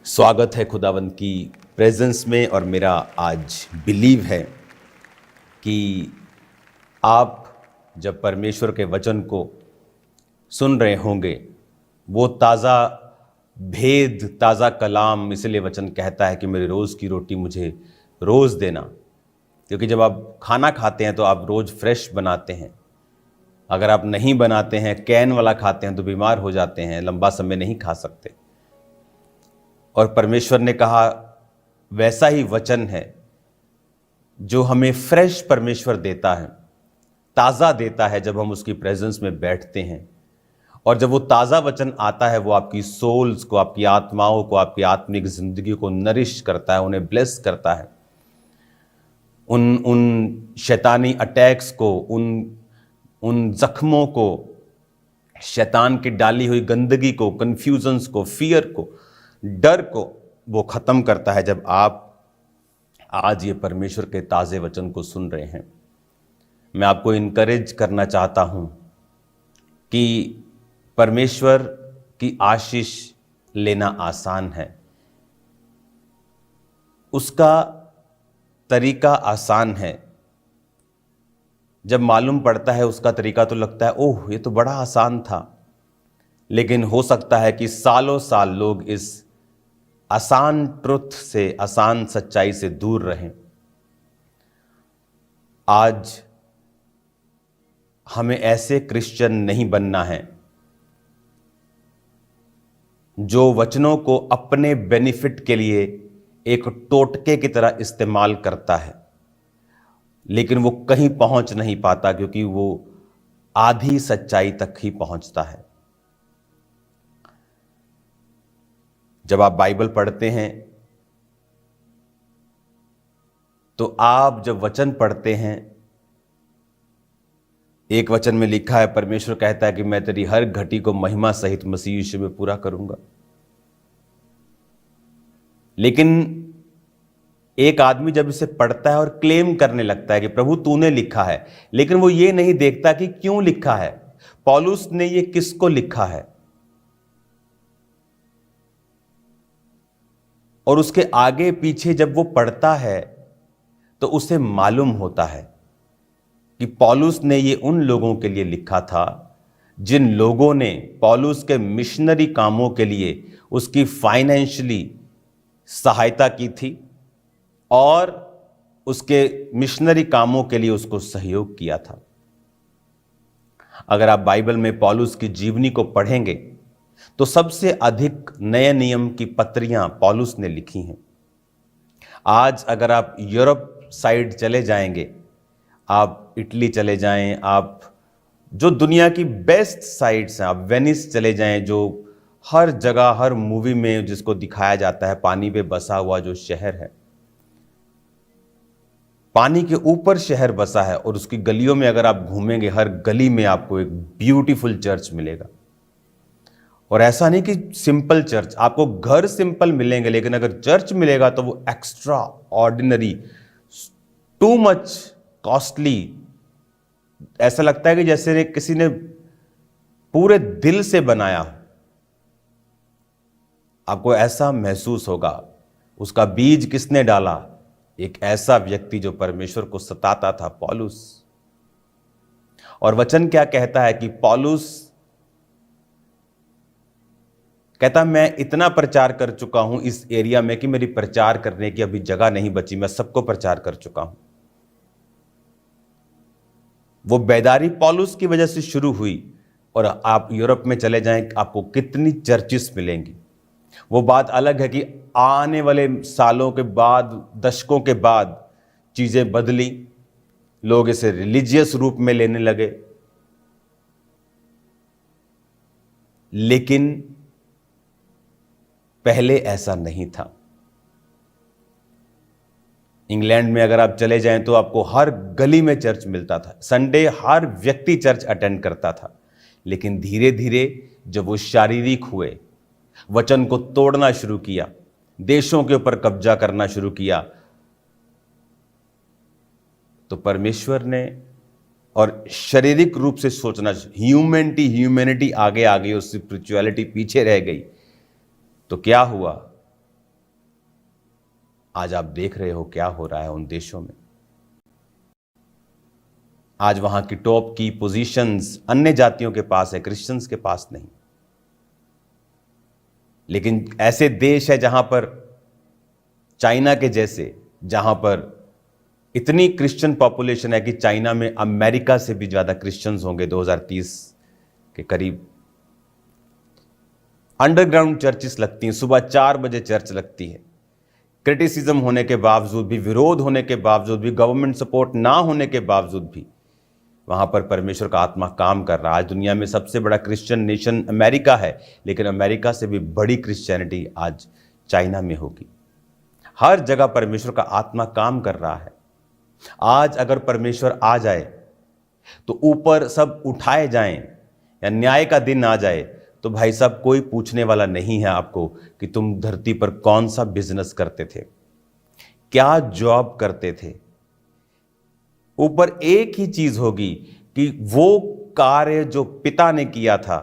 स्वागत है खुदावंद की प्रेजेंस में। और मेरा आज बिलीव है कि आप जब परमेश्वर के वचन को सुन रहे होंगे, वो ताज़ा भेद, ताज़ा कलाम, इसलिए वचन कहता है कि मेरी रोज़ की रोटी मुझे रोज़ देना। क्योंकि जब आप खाना खाते हैं तो आप रोज़ फ्रेश बनाते हैं। अगर आप नहीं बनाते हैं, कैन वाला खाते हैं, तो बीमार हो जाते हैं, लंबा समय नहीं खा सकते। और परमेश्वर ने कहा वैसा ही वचन है जो हमें फ्रेश परमेश्वर देता है, ताज़ा देता है जब हम उसकी प्रेजेंस में बैठते हैं। और जब वो ताज़ा वचन आता है, वो आपकी सोल्स को, आपकी आत्माओं को, आपकी आत्मिक जिंदगी को नरिश करता है, उन्हें ब्लेस करता है। उन शैतानी अटैक्स को, उन जख्मों को, शैतान की डाली हुई गंदगी को, कंफ्यूजन्स को, फियर को, डर को वो ख़त्म करता है जब आप आज ये परमेश्वर के ताज़े वचन को सुन रहे हैं। मैं आपको इनकरेज करना चाहता हूँ कि परमेश्वर की आशीष लेना आसान है, उसका तरीका आसान है। जब मालूम पड़ता है उसका तरीका तो लगता है ओह ये तो बड़ा आसान था। लेकिन हो सकता है कि सालों साल लोग इस आसान ट्रुथ से, आसान सच्चाई से दूर रहें। आज हमें ऐसे क्रिश्चियन नहीं बनना है जो वचनों को अपने बेनिफिट के लिए एक टोटके की तरह इस्तेमाल करता है, लेकिन वो कहीं पहुंच नहीं पाता, क्योंकि वो आधी सच्चाई तक ही पहुंचता है। जब आप बाइबल पढ़ते हैं तो आप जब वचन पढ़ते हैं, एक वचन में लिखा है, परमेश्वर कहता है कि मैं तेरी हर घटी को महिमा सहित मसीह यीशु में पूरा करूंगा। लेकिन एक आदमी जब इसे पढ़ता है और क्लेम करने लगता है कि प्रभु तूने लिखा है, लेकिन वो ये नहीं देखता कि क्यों लिखा है, पौलुस ने ये किसको लिखा है। और उसके आगे पीछे जब वो पढ़ता है तो उसे मालूम होता है कि पौलुस ने ये उन लोगों के लिए लिखा था जिन लोगों ने पौलुस के मिशनरी कामों के लिए उसकी फाइनेंशियली सहायता की थी और उसके मिशनरी कामों के लिए उसको सहयोग किया था। अगर आप बाइबल में पौलुस की जीवनी को पढ़ेंगे तो सबसे अधिक नए नियम की पत्रियां पौलुस ने लिखी हैं। आज अगर आप यूरोप साइड चले जाएंगे, आप इटली चले जाएं, आप जो दुनिया की बेस्ट साइट्स हैं, आप वेनिस चले जाएं, जो हर जगह, हर मूवी में जिसको दिखाया जाता है, पानी पे बसा हुआ जो शहर है, पानी के ऊपर शहर बसा है। और उसकी गलियों में अगर आप घूमेंगे, हर गली में आपको एक ब्यूटीफुल चर्च मिलेगा। और ऐसा नहीं कि सिंपल चर्च, आपको घर सिंपल मिलेंगे, लेकिन अगर चर्च मिलेगा तो वो extra ordinary, too much costly. ऐसा लगता है कि जैसे किसी ने पूरे दिल से बनाया हो। आपको ऐसा महसूस होगा। उसका बीज किसने डाला? एक ऐसा व्यक्ति जो परमेश्वर को सताता था, पौलुस। और वचन क्या कहता है कि पौलुस कहता मैं इतना प्रचार कर चुका हूं इस एरिया में कि मेरी प्रचार करने की अभी जगह नहीं बची, मैं सबको प्रचार कर चुका हूं। वो बेदारी पौलुस की वजह से शुरू हुई। और आप यूरोप में चले जाएं, आपको कितनी चर्चिस मिलेंगी। वो बात अलग है कि आने वाले सालों के बाद, दशकों के बाद चीजें बदली, लोग इसे रिलीजियस रूप में लेने लगे। लेकिन पहले ऐसा नहीं था। इंग्लैंड में अगर आप चले जाएं तो आपको हर गली में चर्च मिलता था। संडे हर व्यक्ति चर्च अटेंड करता था। लेकिन धीरे धीरे जब वो शारीरिक हुए, वचन को तोड़ना शुरू किया, देशों के ऊपर कब्जा करना शुरू किया, तो परमेश्वर ने, और शारीरिक रूप से सोचना, ह्यूमैनिटी आगे आ गई और स्पिरिचुअलिटी पीछे रह गई। तो क्या हुआ? आज आप देख रहे हो क्या हो रहा है उन देशों में। आज वहां की टॉप की पोजीशंस अन्य जातियों के पास है, क्रिश्चियंस के पास नहीं। लेकिन ऐसे देश है जहां पर चाइना के जैसे, जहां पर इतनी क्रिश्चियन पॉपुलेशन है कि चाइना में अमेरिका से भी ज्यादा क्रिश्चियंस होंगे 2030 के करीब। अंडरग्राउंड चर्चेस लगती हैं, सुबह 4 बजे चर्च लगती है। क्रिटिसिज्म होने के बावजूद भी, विरोध होने के बावजूद भी, गवर्नमेंट सपोर्ट ना होने के बावजूद भी वहां पर परमेश्वर का आत्मा काम कर रहा है। आज दुनिया में सबसे बड़ा क्रिश्चियन नेशन अमेरिका है, लेकिन अमेरिका से भी बड़ी क्रिश्चियनिटी आज चाइना में होगी। हर जगह परमेश्वर का आत्मा काम कर रहा है। आज अगर परमेश्वर आ जाए तो ऊपर सब उठाए जाएं या न्याय का दिन आ जाए तो भाई साहब कोई पूछने वाला नहीं है आपको कि तुम धरती पर कौन सा बिजनेस करते थे, क्या जॉब करते थे। ऊपर एक ही चीज होगी कि वो कार्य जो पिता ने किया था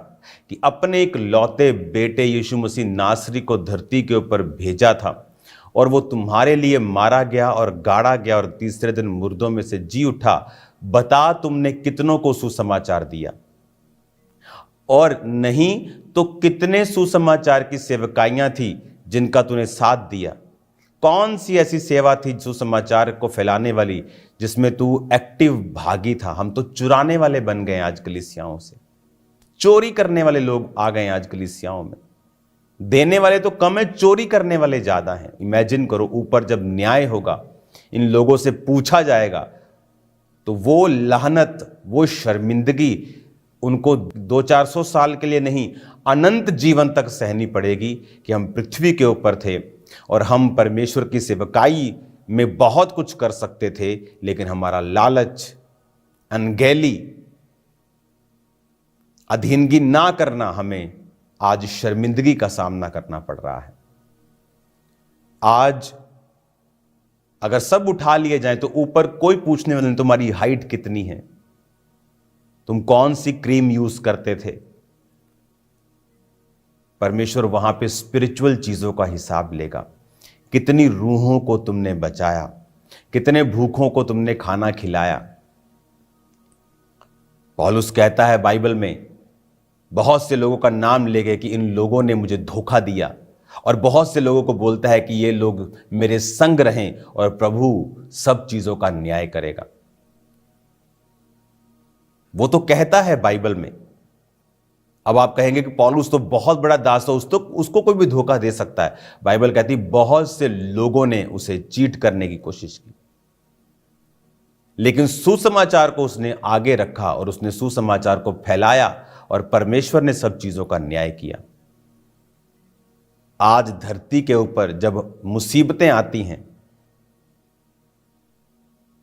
कि अपने एक लौते बेटे यीशु मसीह नासरी को धरती के ऊपर भेजा था, और वो तुम्हारे लिए मारा गया और गाड़ा गया और तीसरे दिन मुर्दों में से जी उठा। बता तुमने कितनों को सुसमाचार दिया, और नहीं तो कितने सुसमाचार की सेवकाइयां थी जिनका तूने साथ दिया। कौन सी ऐसी सेवा थी सुसमाचार को फैलाने वाली जिसमें तू एक्टिव भागी था। हम तो चुराने वाले बन गए आज कलीसियाओं से, चोरी करने वाले लोग आ गए आज कलीसियाओं में। देने वाले तो कम है, चोरी करने वाले ज्यादा हैं। इमेजिन करो ऊपर जब न्याय होगा, इन लोगों से पूछा जाएगा तो वो लानत, वो शर्मिंदगी उनको 200-400 साल के लिए नहीं, अनंत जीवन तक सहनी पड़ेगी कि हम पृथ्वी के ऊपर थे और हम परमेश्वर की सेवकाई में बहुत कुछ कर सकते थे, लेकिन हमारा लालच, अनगैली, अधीनगी ना करना हमें आज शर्मिंदगी का सामना करना पड़ रहा है। आज अगर सब उठा लिए जाए तो ऊपर कोई पूछने वाला नहीं तुम्हारी हाइट कितनी है, तुम कौन सी क्रीम यूज करते थे। परमेश्वर वहां पे स्पिरिचुअल चीजों का हिसाब लेगा। कितनी रूहों को तुमने बचाया, कितने भूखों को तुमने खाना खिलाया। पौलुस कहता है बाइबल में, बहुत से लोगों का नाम ले गए कि इन लोगों ने मुझे धोखा दिया, और बहुत से लोगों को बोलता है कि ये लोग मेरे संग रहें और प्रभु सब चीजों का न्याय करेगा। वो तो कहता है बाइबल में। अब आप कहेंगे कि पौलुस तो बहुत बड़ा दास है, उसको कोई भी धोखा दे सकता है। बाइबल कहती बहुत से लोगों ने उसे चीट करने की कोशिश की, लेकिन सुसमाचार को उसने आगे रखा और उसने सुसमाचार को फैलाया और परमेश्वर ने सब चीजों का न्याय किया। आज धरती के ऊपर जब मुसीबतें आती हैं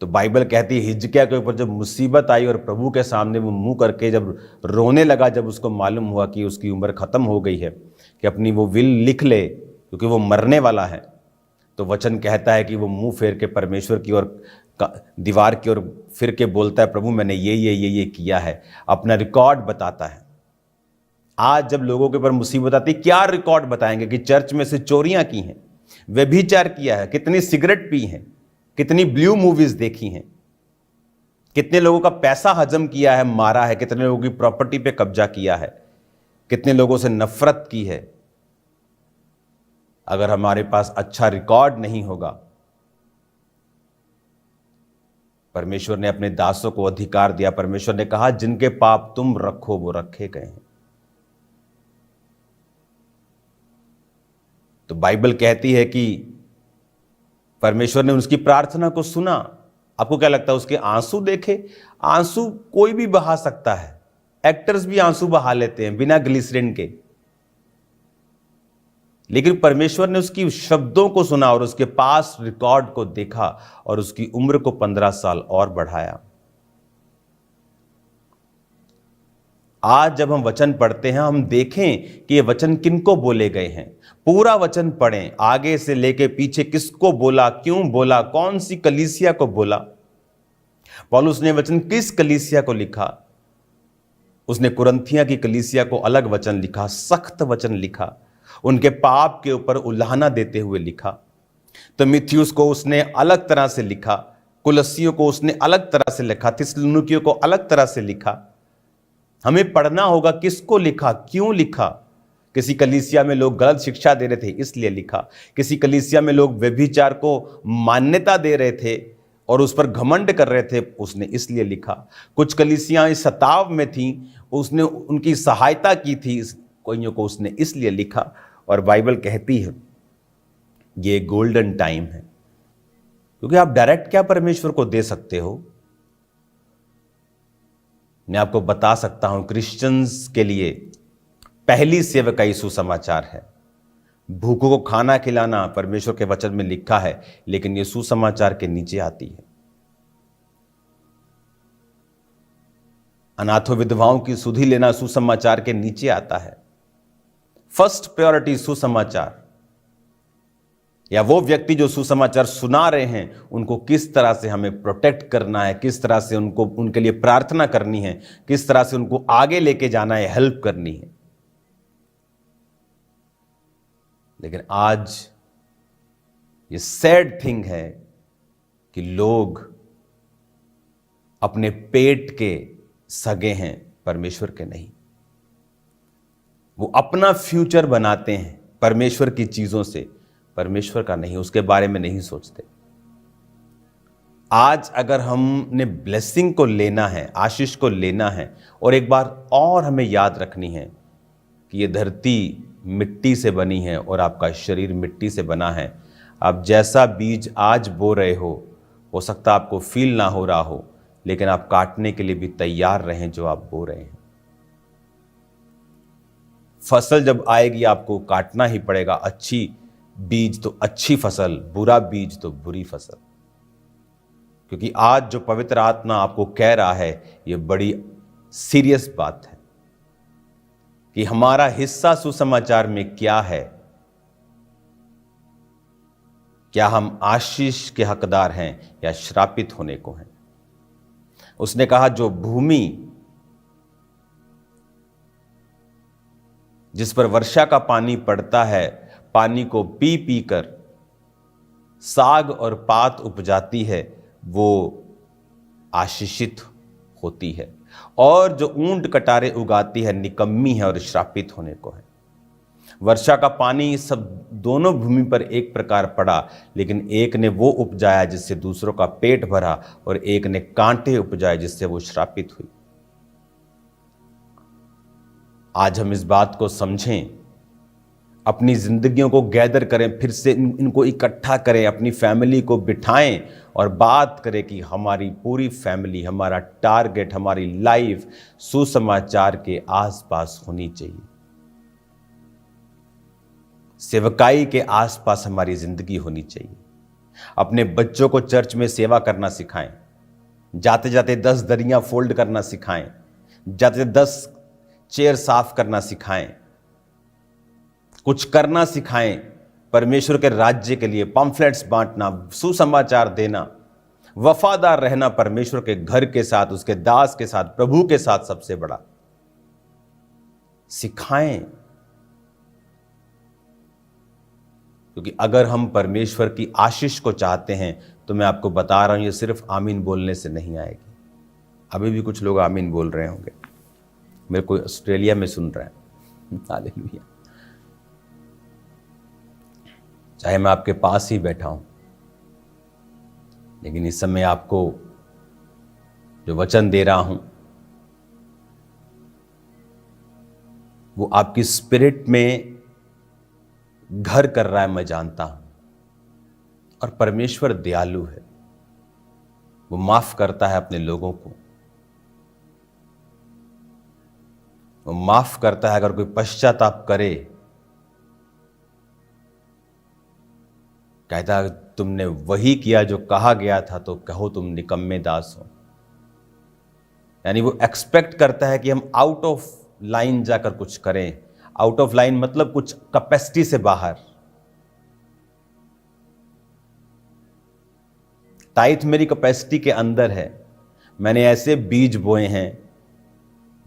तो बाइबल कहती है हिजकिय्याह के ऊपर जब मुसीबत आई और प्रभु के सामने वो मुंह करके जब रोने लगा, जब उसको मालूम हुआ कि उसकी उम्र खत्म हो गई है, कि अपनी वो विल लिख ले क्योंकि वो मरने वाला है, तो वचन कहता है कि वो मुंह फेर के परमेश्वर की ओर, दीवार की ओर फिर के बोलता है, प्रभु मैंने ये किया है। अपना रिकॉर्ड बताता है। आज जब लोगों के ऊपर मुसीबत आती, क्या रिकॉर्ड बताएंगे कि चर्च में से चोरियां की हैं, व्यभिचार किया है, कितनी सिगरेट पी हैं, कितनी ब्लू मूवीज देखी हैं, कितने लोगों का पैसा हजम किया है, मारा है, कितने लोगों की प्रॉपर्टी पे कब्जा किया है, कितने लोगों से नफरत की है। अगर हमारे पास अच्छा रिकॉर्ड नहीं होगा, परमेश्वर ने अपने दासों को अधिकार दिया। परमेश्वर ने कहा जिनके पाप तुम रखो वो रखे गए हैं। तो बाइबल कहती है कि परमेश्वर ने उसकी प्रार्थना को सुना। आपको क्या लगता है उसके आंसू देखे? आंसू कोई भी बहा सकता है, एक्टर्स भी आंसू बहा लेते हैं बिना ग्लिसरीन के, लेकिन परमेश्वर ने उसकी शब्दों को सुना और उसके पास रिकॉर्ड को देखा और उसकी उम्र को 15 साल और बढ़ाया। आज जब हम वचन पढ़ते हैं, हम देखें कि ये वचन किनको बोले गए हैं। पूरा वचन पढ़ें, आगे से लेके पीछे किसको बोला, क्यों बोला, कौन सी कलीसिया को बोला। पौलुस ने वचन किस कलीसिया को लिखा? उसने कुरिन्थिया की कलीसिया को अलग वचन लिखा, सख्त वचन लिखा, उनके पाप के ऊपर उल्हाना देते हुए लिखा। तिमुथियुस को उसने अलग तरह से लिखा, कुलस्सियों को उसने अलग तरह से लिखा, थिस्सलुनीकियों को अलग तरह से लिखा। हमें पढ़ना होगा किसको लिखा, क्यों लिखा। किसी कलीसिया में लोग गलत शिक्षा दे रहे थे इसलिए लिखा, किसी कलीसिया में लोग व्यभिचार को मान्यता दे रहे थे और उस पर घमंड कर रहे थे, उसने इसलिए लिखा। कुछ कलीसियां इस सताव में थीं, उसने उनकी सहायता की थी, कोइयों को उसने इसलिए लिखा। और बाइबल कहती है ये गोल्डन टाइम है, क्योंकि आप डायरेक्ट क्या परमेश्वर को दे सकते हो। मैं आपको बता सकता हूं, क्रिश्चियंस के लिए पहली सेवकाई सुसमाचार है। भूखों को खाना खिलाना परमेश्वर के वचन में लिखा है, लेकिन यह सुसमाचार के नीचे आती है। अनाथों विधवाओं की सुधि लेना सुसमाचार के नीचे आता है। फर्स्ट प्रायोरिटी सुसमाचार, या वो व्यक्ति जो सुसमाचार सुना रहे हैं उनको किस तरह से हमें प्रोटेक्ट करना है, किस तरह से उनको, उनके लिए प्रार्थना करनी है, किस तरह से उनको आगे लेके जाना है, हेल्प करनी है। लेकिन आज ये सैड थिंग है कि लोग अपने पेट के सगे हैं, परमेश्वर के नहीं। वो अपना फ्यूचर बनाते हैं परमेश्वर की चीजों से, परमेश्वर का नहीं, उसके बारे में नहीं सोचते। आज अगर हमने ब्लेसिंग को लेना है, आशीष को लेना है, और एक बार और हमें याद रखनी है कि ये धरती मिट्टी से बनी है और आपका शरीर मिट्टी से बना है। आप जैसा बीज आज बो रहे हो सकता आपको फील ना हो रहा हो, लेकिन आप काटने के लिए भी तैयार रहें जो आप बो रहे हैं। फसल जब आएगी आपको काटना ही पड़ेगा। अच्छी बीज तो अच्छी फसल, बुरा बीज तो बुरी फसल। क्योंकि आज जो पवित्र आत्मा आपको कह रहा है यह बड़ी सीरियस बात है कि हमारा हिस्सा सुसमाचार में क्या है। क्या हम आशीष के हकदार हैं या श्रापित होने को हैं। उसने कहा जो भूमि जिस पर वर्षा का पानी पड़ता है, पानी को पी पी कर साग और पात उपजाती है, वो आशीषित होती है। और जो ऊंट कटारे उगाती है, निकम्मी है और श्रापित होने को है। वर्षा का पानी सब दोनों भूमि पर एक प्रकार पड़ा, लेकिन एक ने वो उपजाया जिससे दूसरों का पेट भरा, और एक ने कांटे उपजाए जिससे वो श्रापित हुई। आज हम इस बात को समझें, अपनी जिंदगियों को गैदर करें, फिर से इनको इकट्ठा करें, अपनी फैमिली को बिठाएं और बात करें कि हमारी पूरी फैमिली, हमारा टारगेट, हमारी लाइफ सुसमाचार के आसपास होनी चाहिए। सेवकाई के आसपास हमारी जिंदगी होनी चाहिए। अपने बच्चों को चर्च में सेवा करना सिखाएं। जाते जाते 10 दरियां फोल्ड करना सिखाएं। जाते 10 चेयर साफ करना सिखाएं। कुछ करना सिखाएं परमेश्वर के राज्य के लिए। पम्फलेट्स बांटना, सुसमाचार देना, वफादार रहना परमेश्वर के घर के साथ, उसके दास के साथ, प्रभु के साथ सबसे बड़ा सिखाएं। क्योंकि अगर हम परमेश्वर की आशीष को चाहते हैं तो मैं आपको बता रहा हूं, ये सिर्फ आमीन बोलने से नहीं आएगी। अभी भी कुछ लोग आमीन बोल रहे होंगे, मेरे को ऑस्ट्रेलिया में सुन रहे हैं। हालेलुया। चाहे मैं आपके पास ही बैठा हूं, लेकिन इस समय आपको जो वचन दे रहा हूं वो आपकी स्पिरिट में घर कर रहा है, मैं जानता हूं। और परमेश्वर दयालु है, वो माफ करता है अपने लोगों को। वो माफ करता है अगर कोई पश्चाताप करे। कहता है तुमने वही किया जो कहा गया था, तो कहो तुम निकम्मे दास हो। यानी वो एक्सपेक्ट करता है कि हम आउट ऑफ लाइन जाकर कुछ करें। आउट ऑफ लाइन मतलब कुछ कैपेसिटी से बाहर। टाइथ मेरी कैपेसिटी के अंदर है। मैंने ऐसे बीज बोए हैं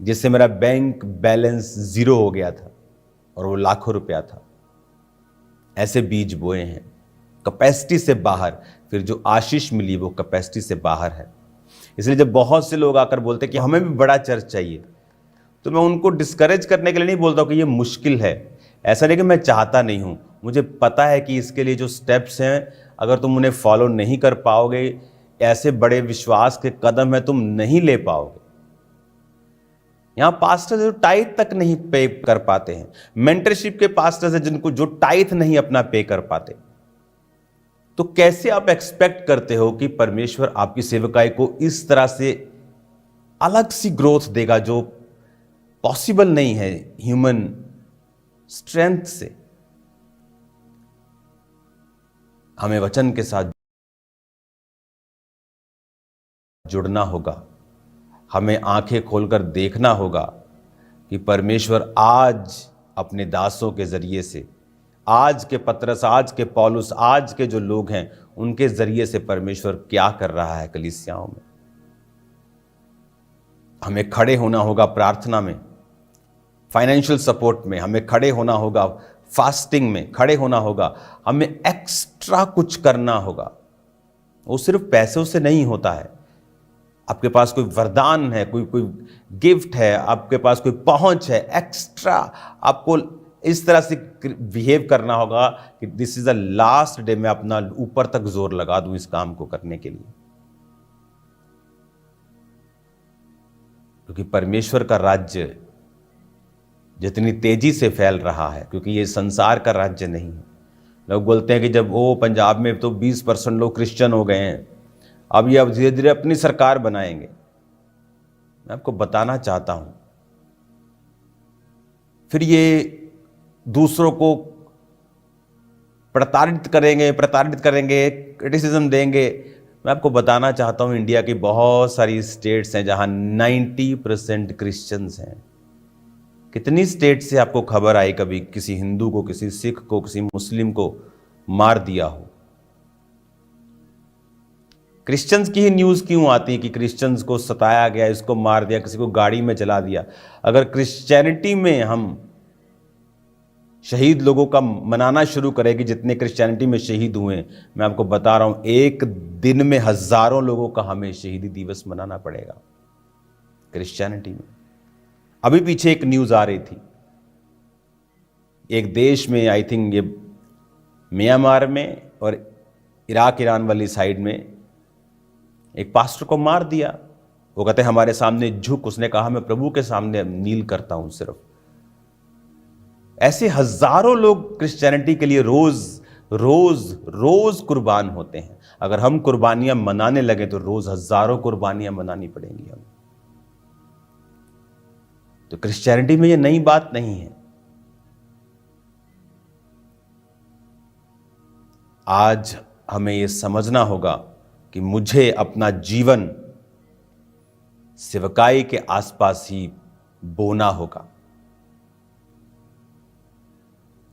जिससे मेरा बैंक बैलेंस 0 हो गया था और वो लाखों रुपया था। ऐसे बीज बोए हैं। कैपेसिटी से बाहर, फिर जो आशीष मिली वो कैपेसिटी से बाहर है। इसलिए जब बहुत से लोग आकर बोलते हैं कि हमें भी बड़ा चर्च चाहिए, तो मैं उनको डिस्करेज करने के लिए नहीं बोलता हूँ कि ये मुश्किल है। ऐसा नहीं कि मैं चाहता नहीं हूँ, मुझे पता है कि इसके लिए जो स्टेप्स हैं, अगर तुम उन्हें फॉलो नहीं कर पाओगे, ऐसे बड़े विश्वास के कदम है तुम नहीं ले पाओगे। यहाँ पास्टर्स जो टाइथ तक नहीं पे कर पाते हैं, मेंटरशिप के पास्टर्स हैं जिनको जो टाइथ नहीं अपना पे कर पाते, तो कैसे आप एक्सपेक्ट करते हो कि परमेश्वर आपकी सेवकाई को इस तरह से अलग सी ग्रोथ देगा जो पॉसिबल नहीं है ह्यूमन स्ट्रेंथ से। हमें वचन के साथ जुड़ना होगा, हमें आंखें खोलकर देखना होगा कि परमेश्वर आज अपने दासों के जरिए से, आज के पतरस, आज के पौलुस, आज के जो लोग हैं उनके जरिए से परमेश्वर क्या कर रहा है कलीसियाओं में। हमें खड़े होना होगा प्रार्थना में, फाइनेंशियल सपोर्ट में, हमें खड़े होना होगा फास्टिंग में, खड़े होना होगा, हमें एक्स्ट्रा कुछ करना होगा। वो सिर्फ पैसों से नहीं होता है। आपके पास कोई वरदान है, कोई गिफ्ट है, आपके पास कोई पहुंच है, एक्स्ट्रा आपको इस तरह से बिहेव करना होगा कि this is the last day, मैं अपना ऊपर तक जोर लगा दूं इस काम को करने के लिए। क्योंकि परमेश्वर का राज्य जितनी तेजी से फैल रहा है, क्योंकि ये संसार का राज्य नहीं है। लोग बोलते हैं कि जब वो पंजाब में तो 20% लोग क्रिश्चियन हो गए हैं, अब ये धीरे धीरे अपनी सरकार बनाएंगे। मैं आपको बताना चाहता हूं, फिर ये दूसरों को प्रताड़ित करेंगे, क्रिटिसिज्म देंगे। मैं आपको बताना चाहता हूं, इंडिया की बहुत सारी स्टेट्स हैं जहां 90% क्रिश्चियंस हैं। कितनी स्टेट से आपको खबर आई कभी किसी हिंदू को, किसी सिख को, किसी मुस्लिम को मार दिया हो? क्रिश्चियंस की ही न्यूज़ क्यों आती है कि क्रिश्चियंस को सताया गया, इसको मार दिया, किसी को गाड़ी में जला दिया? अगर क्रिश्चियनिटी में हम शहीद लोगों का मनाना शुरू करें कि जितने क्रिश्चियनिटी में शहीद हुए, मैं आपको बता रहा हूं एक दिन में हजारों लोगों का हमें शहीदी दिवस मनाना पड़ेगा क्रिश्चियनिटी में। अभी पीछे एक न्यूज़ आ रही थी, एक देश में, आई थिंक ये म्यांमार में और इराक ईरान वाली साइड में, एक पास्टर को मार दिया। वो कहते हमारे सामने झुक, उसने कहा मैं प्रभु के सामने नील करता हूं सिर्फ। ऐसे हजारों लोग क्रिश्चियनिटी के लिए रोज रोज रोज कुर्बान होते हैं। अगर हम कुर्बानियां मनाने लगे तो रोज हजारों कुर्बानियां मनानी पड़ेंगी हमें। तो क्रिश्चियनिटी में ये नई बात नहीं है। आज हमें यह समझना होगा कि मुझे अपना जीवन सेवकाई के आसपास ही बोना होगा।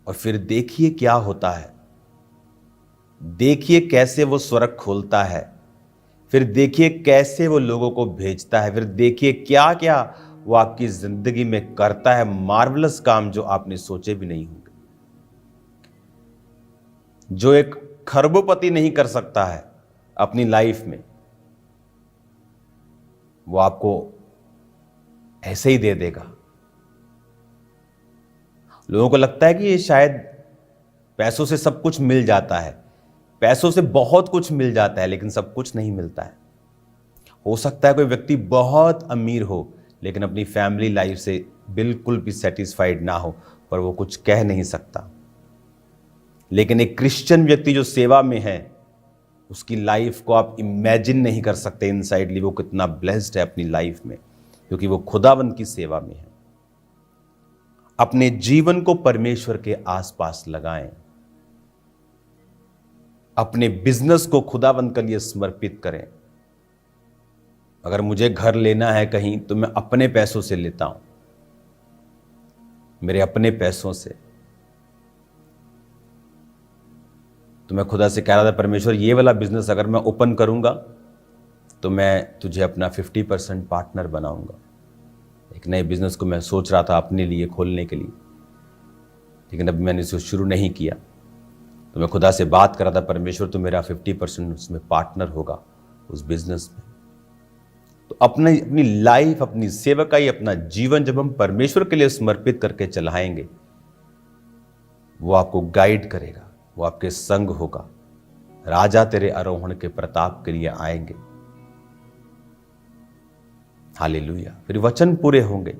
और फिर देखिए क्या होता है, देखिए कैसे वो स्वर्ग खोलता है, फिर देखिए कैसे वो लोगों को भेजता है, फिर देखिए क्या क्या वो आपकी जिंदगी में करता है, मार्वलस काम जो आपने सोचे भी नहीं होंगे, जो एक खरबोपति नहीं कर सकता है अपनी लाइफ में, वो आपको ऐसे ही दे देगा। लोगों को लगता है कि ये शायद पैसों से सब कुछ मिल जाता है, पैसों से बहुत कुछ मिल जाता है, लेकिन सब कुछ नहीं मिलता है। हो सकता है कोई व्यक्ति बहुत अमीर हो लेकिन अपनी फैमिली लाइफ से बिल्कुल भी सेटिस्फाइड ना हो, पर वो कुछ कह नहीं सकता। लेकिन एक क्रिश्चियन व्यक्ति जो सेवा में है, उसकी लाइफ को आप इमेजिन नहीं कर सकते इनसाइडली वो कितना ब्लेस्ड है अपनी लाइफ में, क्योंकि वो खुदावंद की सेवा में है। अपने जीवन को परमेश्वर के आसपास लगाएं, अपने बिजनेस को खुदावंद के लिए समर्पित करें। अगर मुझे घर लेना है कहीं तो मैं अपने पैसों से लेता हूं, मेरे अपने पैसों से। तो मैं खुदा से कह रहा था, परमेश्वर ये वाला बिजनेस अगर मैं ओपन करूंगा तो मैं तुझे अपना 50% पार्टनर बनाऊंगा। एक नए बिजनेस को मैं सोच रहा था अपने लिए खोलने के लिए, लेकिन अभी मैंने इसे शुरू नहीं किया। तो मैं खुदा से बात कर रहा था, परमेश्वर तो मेरा 50% उसमें पार्टनर होगा उस बिजनेस में। तो अपनी लाइफ, अपनी सेवकाई, अपना जीवन जब हम परमेश्वर के लिए समर्पित करके चलाएंगे, वो आपको गाइड करेगा, वो आपके संग होगा। राजा तेरे आरोहण के प्रताप के लिए आएंगे। हालेलुया। फिर वचन पूरे होंगे,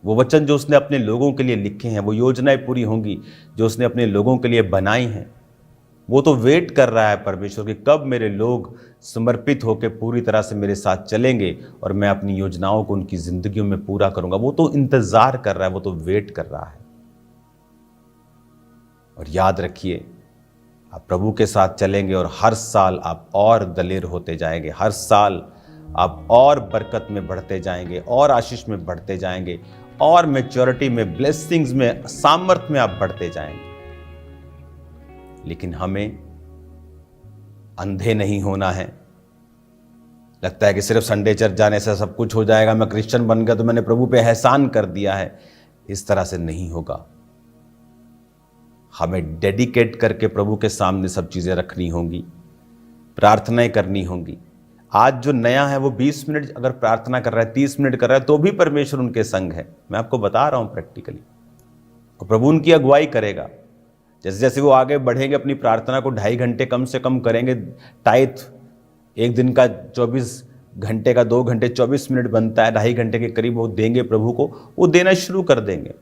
वो वचन जो उसने अपने लोगों के लिए लिखे हैं, वो योजनाएं पूरी होंगी जो उसने अपने लोगों के लिए बनाई हैं। वो तो वेट कर रहा है परमेश्वर कि कब मेरे लोग समर्पित होकर पूरी तरह से मेरे साथ चलेंगे और मैं अपनी योजनाओं को उनकी जिंदगियों में पूरा करूंगा। वो तो इंतजार कर रहा है, वो तो वेट कर रहा है। और याद रखिए, आप प्रभु के साथ चलेंगे और हर साल आप और दलेर होते जाएंगे, हर साल आप और बरकत में बढ़ते जाएंगे, और आशीष में बढ़ते जाएंगे, और मैच्योरिटी में, ब्लेसिंग्स में, सामर्थ्य में आप बढ़ते जाएंगे। लेकिन हमें अंधे नहीं होना है। लगता है कि सिर्फ संडे चर्च जाने से सब कुछ हो जाएगा, मैं क्रिश्चियन बन गया तो मैंने प्रभु पे एहसान कर दिया है। इस तरह से नहीं होगा। हमें डेडिकेट करके प्रभु के सामने सब चीजें रखनी होंगी, प्रार्थनाएं करनी होंगी। आज जो नया है वो 20 मिनट अगर प्रार्थना कर रहा है, 30 मिनट कर रहा है, तो भी परमेश्वर उनके संग है। मैं आपको बता रहा हूं प्रैक्टिकली। और प्रभु उनकी अगुवाई करेगा। जैसे जैसे वो आगे बढ़ेंगे, अपनी प्रार्थना को 2.5 घंटे कम से कम करेंगे। टाइथ एक दिन का 24 घंटे का 2 घंटे 24 मिनट बनता है, 2.5 घंटे के करीब वो देंगे प्रभु को, वो देना शुरू कर देंगे।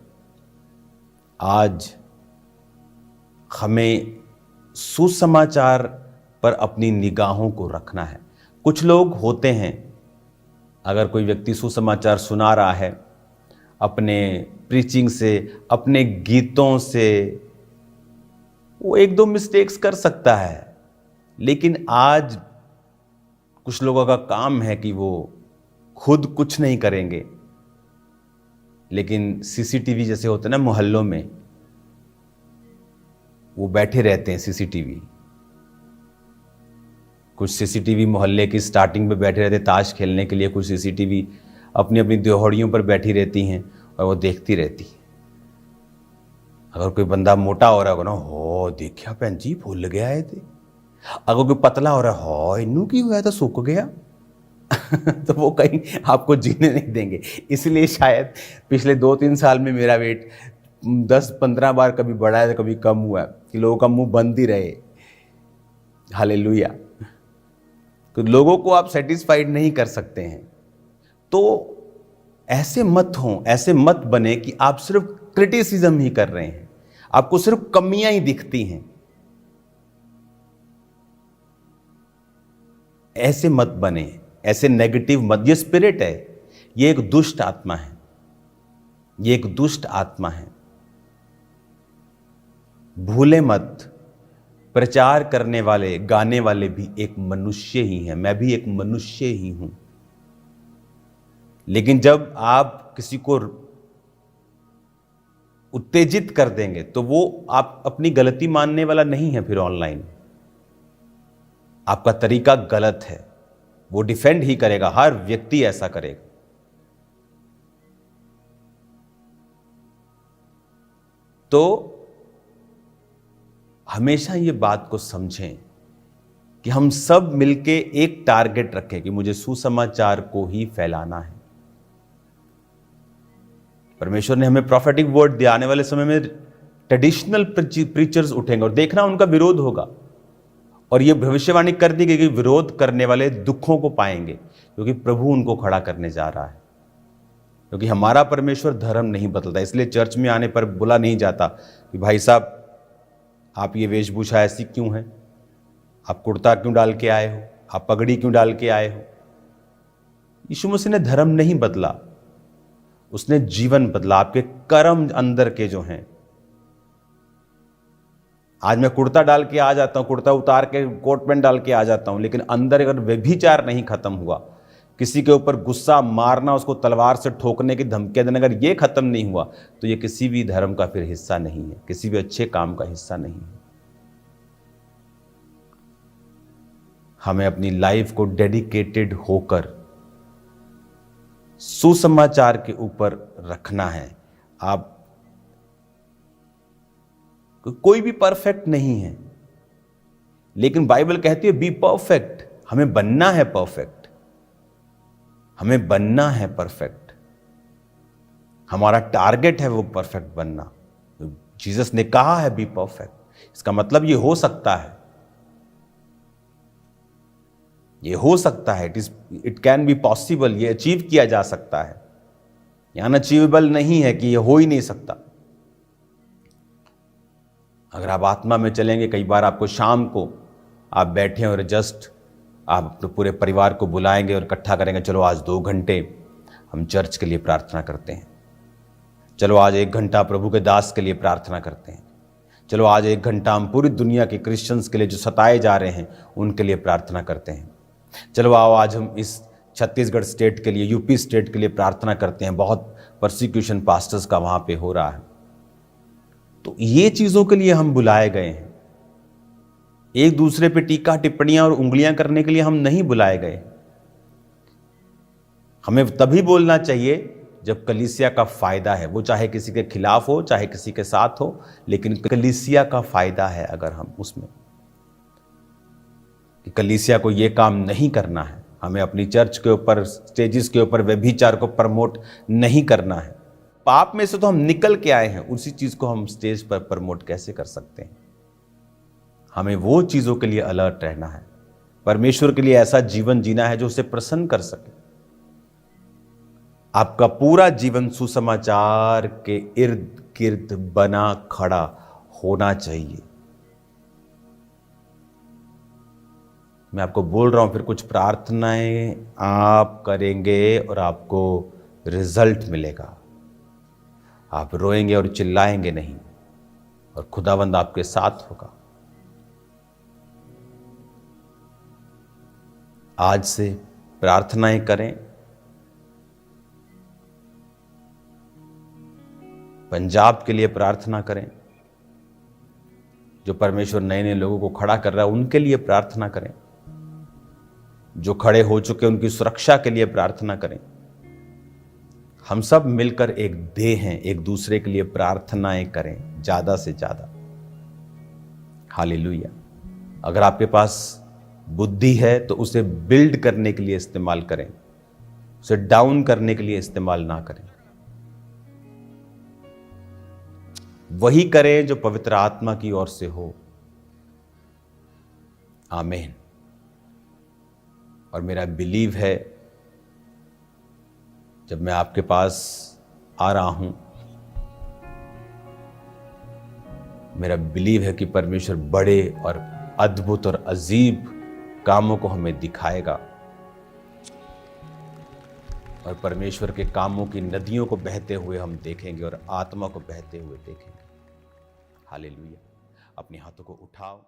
आज हमें सुसमाचार पर अपनी निगाहों को रखना है। कुछ लोग होते हैं, अगर कोई व्यक्ति सुसमाचार सुना रहा है, अपने प्रीचिंग से, अपने गीतों से, वो 1-2 मिस्टेक्स कर सकता है। लेकिन आज कुछ लोगों का काम है कि वो खुद कुछ नहीं करेंगे, लेकिन सीसीटीवी जैसे होते हैं ना मोहल्लों में, वो बैठे रहते हैं सीसीटीवी। कुछ सीसीटीवी मोहल्ले की स्टार्टिंग पे बैठे रहते ताश खेलने के लिए, कुछ सीसीटीवी अपनी अपनी दिहाड़ियों पर बैठी रहती हैं और वो देखती रहती है। अगर कोई बंदा मोटा हो रहा होगा ना, हो देखिया भैन जी फुल गया है थे। अगर कोई पतला हो रहा है, हो इनू की हुआ तो सूख गया तो वो कहीं आपको जीने नहीं देंगे। इसलिए शायद पिछले 2-3 साल में मेरा वेट 10-15 बार कभी बढ़ा है, कभी कम हुआ है, कि लोगों का मुंह बंद ही रहे। हालेलुया। तो लोगों को आप सेटिस्फाइड नहीं कर सकते हैं। तो ऐसे मत हो, ऐसे मत बने कि आप सिर्फ क्रिटिसिज्म ही कर रहे हैं, आपको सिर्फ कमियां ही दिखती हैं। ऐसे मत बने, ऐसे नेगेटिव मत। ये स्पिरिट है, ये एक दुष्ट आत्मा है, ये एक दुष्ट आत्मा है। भूले मत, प्रचार करने वाले, गाने वाले भी एक मनुष्य ही हैं। मैं भी एक मनुष्य ही हूं। लेकिन जब आप किसी को उत्तेजित कर देंगे तो वो आप अपनी गलती मानने वाला नहीं है। फिर ऑनलाइन आपका तरीका गलत है, वो डिफेंड ही करेगा। हर व्यक्ति ऐसा करेगा। तो हमेशा ये बात को समझें कि हम सब मिलके एक टारगेट रखें कि मुझे सुसमाचार को ही फैलाना है। परमेश्वर ने हमें प्रॉफेटिक वर्ड दिया। आने वाले समय में ट्रेडिशनल प्रीचर्स उठेंगे और देखना उनका विरोध होगा। और ये भविष्यवाणी कर दी गई कि विरोध करने वाले दुखों को पाएंगे, क्योंकि प्रभु उनको खड़ा करने जा रहा है। क्योंकि हमारा परमेश्वर धर्म नहीं बदलता। इसलिए चर्च में आने पर बोला नहीं जाता कि भाई साहब आप ये वेशभूषा ऐसी क्यों है, आप कुर्ता क्यों डाल के आए हो, आप पगड़ी क्यों डाल के आए हो। यीशु मसीह ने धर्म नहीं बदला, उसने जीवन बदला। आपके कर्म अंदर के जो हैं, आज मैं कुर्ता डाल के आ जाता हूं, कुर्ता उतार के कोट पैंट डाल के आ जाता हूं, लेकिन अंदर अगर व्यभिचार नहीं खत्म हुआ, किसी के ऊपर गुस्सा मारना, उसको तलवार से ठोकने की धमकियां देना, अगर ये खत्म नहीं हुआ तो ये किसी भी धर्म का फिर हिस्सा नहीं है, किसी भी अच्छे काम का हिस्सा नहीं है। हमें अपनी लाइफ को डेडिकेटेड होकर सुसमाचार के ऊपर रखना है। आप कोई भी परफेक्ट नहीं है, लेकिन बाइबल कहती है बी परफेक्ट। हमें बनना है परफेक्ट, हमें बनना है परफेक्ट। हमारा टारगेट है वो परफेक्ट बनना। जीसस ने कहा है बी परफेक्ट। इसका मतलब ये हो सकता है, ये हो सकता है, इट कैन बी पॉसिबल, ये अचीव किया जा सकता है। ये अनअचीवेबल नहीं है कि ये हो ही नहीं सकता। अगर आप आत्मा में चलेंगे, कई बार आपको शाम को आप बैठे और जस्ट आप अपने पूरे परिवार को बुलाएंगे और इकट्ठा करेंगे, चलो आज 2 घंटे हम चर्च के लिए प्रार्थना करते हैं, चलो आज 1 घंटा प्रभु के दास के लिए प्रार्थना करते हैं, चलो आज 1 घंटा हम पूरी दुनिया के क्रिश्चियंस के लिए जो सताए जा रहे हैं उनके लिए प्रार्थना करते हैं, चलो आओ आज हम इस छत्तीसगढ़ स्टेट के लिए, यूपी स्टेट के लिए प्रार्थना करते हैं, बहुत परसिक्यूशन पास्टर्स का वहाँ पे हो रहा है। तो ये चीज़ों के लिए हम बुलाए गए हैं। एक दूसरे पे टीका टिप्पणियां और उंगलियां करने के लिए हम नहीं बुलाए गए। हमें तभी बोलना चाहिए जब कलीसिया का फायदा है, वो चाहे किसी के खिलाफ हो चाहे किसी के साथ हो, लेकिन कलीसिया का फायदा है अगर हम उसमें, कि कलीसिया को ये काम नहीं करना है, हमें अपनी चर्च के ऊपर, स्टेजेस के ऊपर व्यभिचार को प्रमोट नहीं करना है। पाप में से तो हम निकल के आए हैं, उसी चीज को हम स्टेज पर प्रमोट कैसे कर सकते हैं? हमें वो चीजों के लिए अलर्ट रहना है, परमेश्वर के लिए ऐसा जीवन जीना है जो उसे प्रसन्न कर सके। आपका पूरा जीवन सुसमाचार के इर्द गिर्द बना खड़ा होना चाहिए। मैं आपको बोल रहा हूं, फिर कुछ प्रार्थनाएं आप करेंगे और आपको रिजल्ट मिलेगा। आप रोएंगे और चिल्लाएंगे नहीं, और खुदावंद आपके साथ होगा। आज से प्रार्थनाएं करें, पंजाब के लिए प्रार्थना करें, जो परमेश्वर नए नए लोगों को खड़ा कर रहा है उनके लिए प्रार्थना करें, जो खड़े हो चुके उनकी सुरक्षा के लिए प्रार्थना करें। हम सब मिलकर एक देह हैं, एक दूसरे के लिए प्रार्थनाएं करें ज्यादा से ज्यादा। हालेलुया। अगर आपके पास बुद्धि है तो उसे बिल्ड करने के लिए इस्तेमाल करें, उसे डाउन करने के लिए इस्तेमाल ना करें। वही करें जो पवित्र आत्मा की ओर से हो। आमीन। और मेरा बिलीव है, जब मैं आपके पास आ रहा हूं, मेरा बिलीव है कि परमेश्वर बड़े और अद्भुत और अजीब कामों को हमें दिखाएगा, और परमेश्वर के कामों की नदियों को बहते हुए हम देखेंगे और आत्मा को बहते हुए देखेंगे। हालेलुया। अपने हाथों को उठाओ।